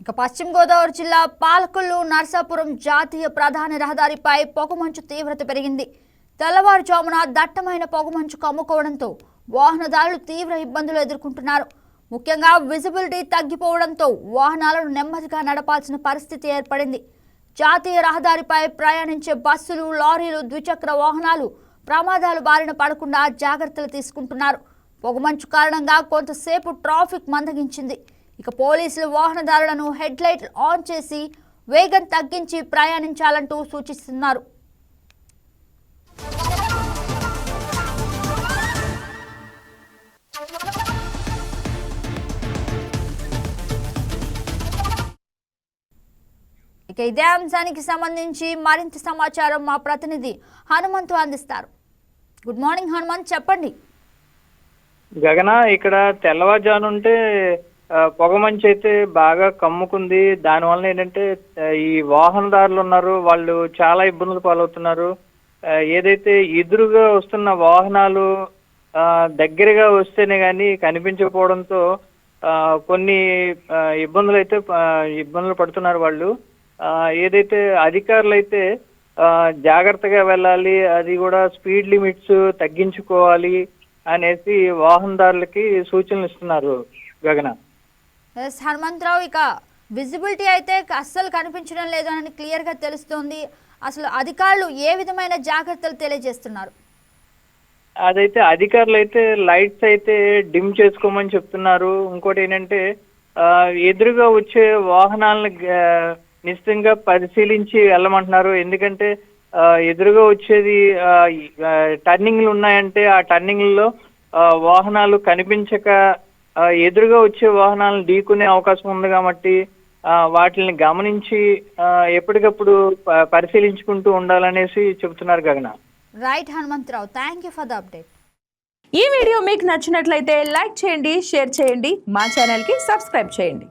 ఇక పశ్చిమ గోదావరి జిల్లా పాలకొల్లు నర్సాపురం జాతీయ ప్రధాన రహదారిపై పొగమంచు తీవ్రత పెరిగింది. తెల్లవారుజామున దట్టమైన పొగమంచు కమ్ముకోవడంతో వాహనదారులు తీవ్ర ఇబ్బందులు ఎదుర్కొంటున్నారు. ముఖ్యంగా విజిబిలిటీ తగ్గిపోవడంతో వాహనాలను నెమ్మదిగా నడపాల్సిన పరిస్థితి ఏర్పడింది. జాతీయ రహదారిపై ప్రయాణించే బస్సులు, లారీలు, ద్విచక్ర వాహనాలు ప్రమాదాల బారిన పడకుండా జాగ్రత్తలు తీసుకుంటున్నారు. పొగమంచు కారణంగా కొంతసేపు ట్రాఫిక్ మందగించింది. ఇక పోలీసులు వాహనదారులను హెడ్ లైట్లు ఆన్ చేసి వేగం తగ్గించి ప్రయాణించాలంటూ సూచిస్తున్నారు. ఇక ఇదే అంశానికి సంబంధించి మరింత సమాచారం మా ప్రతినిధి హనుమంతు అందిస్తారు. గుడ్ మార్నింగ్ హనుమంత్, చెప్పండి. గగన, ఇక్కడ తెల్లవారుజానుంటే పొగమంచు అయితే బాగా కమ్ముకుంది. దానివల్ల ఏంటంటే ఈ వాహనదారులు ఉన్నారు, వాళ్ళు చాలా ఇబ్బందులు పాలవుతున్నారు. ఏదైతే ఎదురుగా వస్తున్న వాహనాలు దగ్గరగా వస్తేనే కానీ కనిపించకపోవడంతో కొన్ని ఇబ్బందులు పడుతున్నారు వాళ్ళు. ఏదైతే అధికారులు అయితే జాగ్రత్తగా వెళ్ళాలి, అది కూడా స్పీడ్ లిమిట్స్ తగ్గించుకోవాలి అనేసి వాహనదారులకి సూచనలు ఇస్తున్నారు. గగన, హనుమంతరావు, ఇక విజిబిలిటీ అయితే అస్సలు కనిపించడం లేదు అని క్లియర్గా తెలుస్తోంది. అసలు అధికారులు ఏ విధమైన జాగ్రత్తలు తెలియజేస్తున్నారు? అదైతే అధికారులు అయితే లైట్స్ అయితే డిమ్ చేసుకోమని చెప్తున్నారు. ఇంకోటి ఏంటంటే ఎదురుగా వచ్చే వాహనాలను నిశ్చితంగా పరిశీలించి వెళ్ళమంటున్నారు. ఎందుకంటే ఎదురుగా వచ్చేది టర్నింగ్లు ఉన్నాయంటే ఆ టర్నింగ్లలో వాహనాలు కనిపించక ఎదురుగా వచ్చే వాహనాలను ఢీకునే అవకాశం ఉంది కాబట్టి వాటిని గమనించి ఎప్పటికప్పుడు పరిశీలించుకుంటూ ఉండాలనేసి చెబుతున్నారు. Gagana, right Hanumantharao, thank you for the update. ఈ వీడియో మీకు నచ్చినట్లయితే లైక్ చేయండి, షేర్ చేయండి, మా ఛానల్కి సబ్స్క్రైబ్ చేయండి.